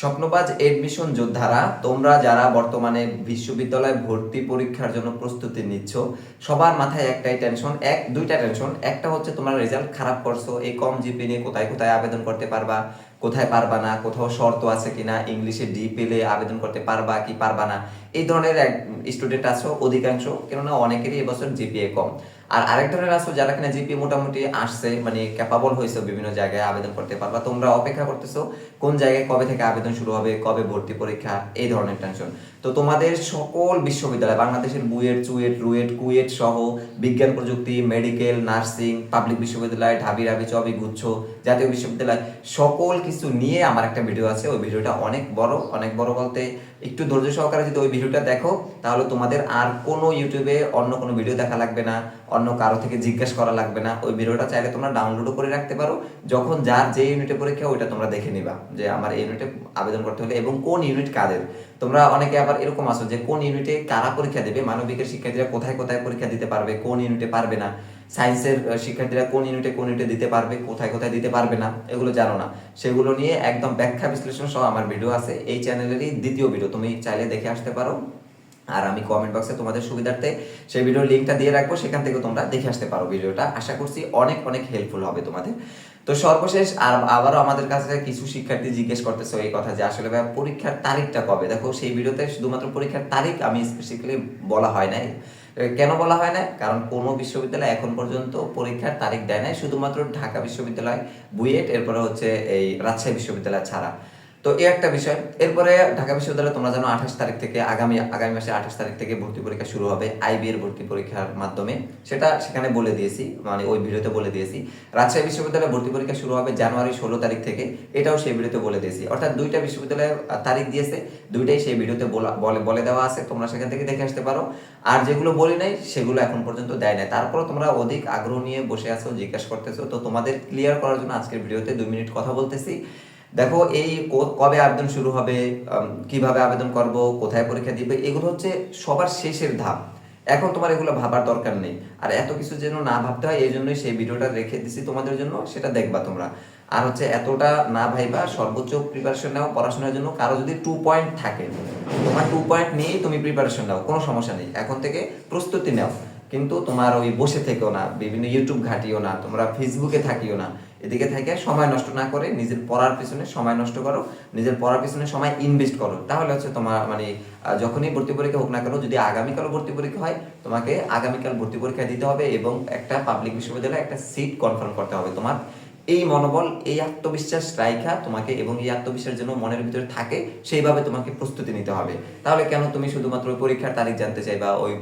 স্বপ্নবাজ admission যোদ্ধারা, তোমরা যারা বর্তমানে বিশ্ববিদ্যালয় ভর্তি পরীক্ষার জন্য প্রস্তুতি নিচ্ছ, সবার মাথায় একটাই টেনশন, দুইটা টেনশন। একটা হচ্ছে তোমরা রেজাল্ট খারাপ করছো, এই কম জিপি নিয়ে কোথায় কোথায় আবেদন করতে পারবা, কোথায় পারবা না, কোথাও শর্ত আছে কিনা, ইংলিশে ডি পেলে আবেদন করতে পারবা কি পারবা না, এই ধরনের স্টুডেন্ট আছো অধিকাংশ, কেননা অনেকেরই এবছর জিপিএ কম। আর আরেক ধরনের আছো যারা কিনা জিপি মোটামুটি আসছে, মানে ক্যাপাবল হয়েছে, বিভিন্ন জায়গায় আবেদন করতে পারবা। তোমরা অপেক্ষা করতেছো কোন জায়গায় কবে থেকে আবেদন শুরু হবে, কবে ভর্তি পরীক্ষা, এই ধরনের টেনশন। তো তোমাদের সকল বিশ্ববিদ্যালয়, বাংলাদেশের বুয়েট, চুয়েট, রুয়েট, কুয়েট সহ বিজ্ঞান প্রযুক্তি, মেডিকেল, নার্সিং, পাবলিক বিশ্ববিদ্যালয়, ঢাবি, রাবি, চবি, গুচ্ছ, জাতীয় বিশ্ববিদ্যালয়, সকল কিছু নিয়ে আমার একটা ভিডিও আছে। ওই ভিডিওটা অনেক বড় বলতে একটু ধৈর্য সহকারে যদি ওই ভিডিওটা দেখো, তাহলে তোমাদের আর কোনো ইউটিউবে অন্য কোনো ভিডিও দেখা লাগবে না, অন্য কারো থেকে জিজ্ঞেস করা লাগবে না। ওই ভিডিওটা চাইলে তোমরা ডাউনলোডও করে রাখতে পারো। যখন যার যে ইউনিটে পরীক্ষা ওইটা তোমরা দেখে নিবা যে আমার এই ইউনিটে আবেদন করতে হলে এবং কোন ইউনিট কাদের। তোমরা অনেকে আবার এরকম আছো যে কোন ইউনিটে কারা পরীক্ষা দেবে, মানবিকের শিক্ষার্থীরা কোথায় কোথায় পরীক্ষা দিতে পারবে, কোন ইউনিটে পারবে না, সায়েন্সের শিক্ষার্থীরা কোন ইউনিটে দিতে পারবে, কোথায় কোথায় দিতে পারবে না, এগুলো জানো না। সেগুলো নিয়ে একদম ব্যাখ্যা বিশ্লেষণ সহ আমার ভিডিও আছে, এই চ্যানেলেরই দ্বিতীয় ভিডিও, তুমি চাইলে দেখে আসতে পারো। আর আমি কমেন্ট বক্সে তোমাদের সুবিধার্থে সেই ভিডিওর লিঙ্কটা দিয়ে রাখবো, সেখান থেকে তোমরা দেখে আসতে পারো ভিডিওটা। আশা করছি অনেক অনেক হেল্পফুল হবে তোমাদের। তো সর্বশেষ আর আবারও আমাদের কাছে কিছু শিক্ষার্থী জিজ্ঞেস করতেছে এই কথা যে আসলে ভাই পরীক্ষার তারিখটা কবে। দেখো, সেই ভিডিওতে শুধুমাত্র পরীক্ষার তারিখ আমি স্পেসিফিক্যালি বলা হয় নাই। কেন বলা হয় না? কারণ কোনো বিশ্ববিদ্যালয় এখন পর্যন্ত পরীক্ষার তারিখ দেয় নাই, শুধুমাত্র ঢাকা বিশ্ববিদ্যালয়, বুয়েট, এরপরে হচ্ছে এই রাজশাহী বিশ্ববিদ্যালয় ছাড়া। তো এই একটা বিষয়। এরপরে ঢাকা বিশ্ববিদ্যালয়ে তোমরা জানো 28 তারিখ থেকে আগামী মাসে 28 তারিখ থেকে ভর্তি পরীক্ষা শুরু হবে আইবি এর ভর্তি পরীক্ষার মাধ্যমে। সেটা সেখানে বলে দিয়েছি, মানে ওই ভিডিওতে বলে দিয়েছি। রাজশাহী বিশ্ববিদ্যালয়ে ভর্তি পরীক্ষা শুরু হবে জানুয়ারি 16 তারিখ থেকে, এটাও সেই ভিডিওতে বলে দিয়েছি। অর্থাৎ দুইটা বিশ্ববিদ্যালয়ের তারিখ দিয়েছে, দুইটাই সেই ভিডিওতে বলে দেওয়া আছে, তোমরা সেখান থেকে দেখে আসতে পারো। আর যেগুলো বলি নাই সেগুলো এখন পর্যন্ত দেয় নাই, তারপর তোমরা অধিক আগ্রহ নিয়ে বসে আছো, জিজ্ঞাসা করতেছো। তো তোমাদের ক্লিয়ার করার জন্য আজকের ভিডিওতে 2 মিনিট কথা বলতেছি। দেখো, এই কবে আবেদন শুরু হবে, কিভাবে আবেদন করব, কোথায় পরীক্ষা দিবে, এগুলো হচ্ছে সবার শেষের ধাপ। এখন তোমার এগুলো ভাবার দরকার নেই। আর এত কিছু যেন না ভাবতে হয়, এই জন্যই সেই ভিডিওটা রেখে দিছি তোমাদের জন্য, সেটা দেখবা তোমরা। আর হচ্ছে এতটা না ভাইবা, সর্বোচ্চ প্রিপারেশন নাও পড়াশোনার জন্য। কারো যদি 2 পয়েন্ট থাকে, তোমার 2 পয়েন্ট নিয়েই তুমি প্রিপারেশন নাও, কোনো সমস্যা নেই, এখন থেকে প্রস্তুতি নাও। কিন্তু তোমার ওই বসে থেকেও না, বিভিন্ন ইউটিউব ঘাটিও না, তোমরা ফেসবুকে থাকিও না। এদিকে থেকে সময় নষ্ট না করে নিজের পড়ার পিছনে সময় নষ্ট করো, নিজের পড়ার পিছনে সময় ইনভেস্ট করো। তাহলে হচ্ছে তোমার মানে যখনই ভর্তি পরীক্ষা হোক না কেন, যদি আগামীকালও ভর্তি পরীক্ষা হয়, তোমাকে আগামীকাল ভর্তি পরীক্ষা দিতে হবে এবং একটা পাবলিক বিশ্ববিদ্যালয়ে একটা সিট কনফার্ম করতে হবে। তোমার এই মনোবল, এই আত্মবিশ্বাস রাইখা তোমাকে, এবং এই আত্মবিশ্বাস যেন মনের ভিতরে থাকে, সেইভাবে তোমাকে প্রস্তুতি নিতে হবে। তাহলে কেন তুমি শুধুমাত্র ওই পরীক্ষার তারিখ জানতে চাইবা, ওই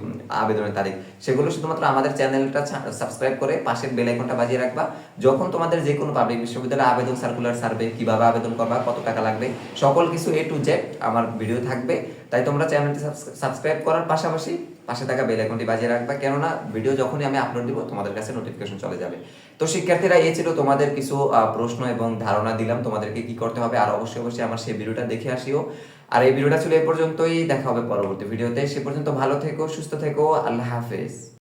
আবেদনের তারিখ, সেগুলো শুধুমাত্র আমাদের চ্যানেলটা সাবস্ক্রাইব করে পাশের বেল আইকনটা বাজিয়ে রাখবা। যখন তোমাদের যে কোনো পাবলিক বিশ্ববিদ্যালয়ে আবেদন সার্কুলার ছাড়বে, কিভাবে আবেদন করবা, কত টাকা লাগবে, সকল কিছু A to Z আমার ভিডিও থাকবে। তাই তোমরা চ্যানেলটি সাবস্ক্রাইব করার পাশাপাশি পাশে থাকা বেল আইকনটি বাজিয়ে রাখবা, কেননা ভিডিও যখনই আমি আপলোড দিব তোমাদের কাছে নোটিফিকেশন চলে যাবে। তো শিক্ষার্থীরা, এই ছিল তোমাদের কিছু প্রশ্ন এবং ধারণা দিলাম তোমাদেরকে কি করতে হবে। আর অবশ্যই আমার সেই ভিডিওটা দেখে আসিও। আর এই ভিডিওটা ছিল এই পর্যন্তই, দেখা হবে পরবর্তী ভিডিওতে। সে পর্যন্ত ভালো থেকো, সুস্থ থেকো, আল্লাহ হাফেজ।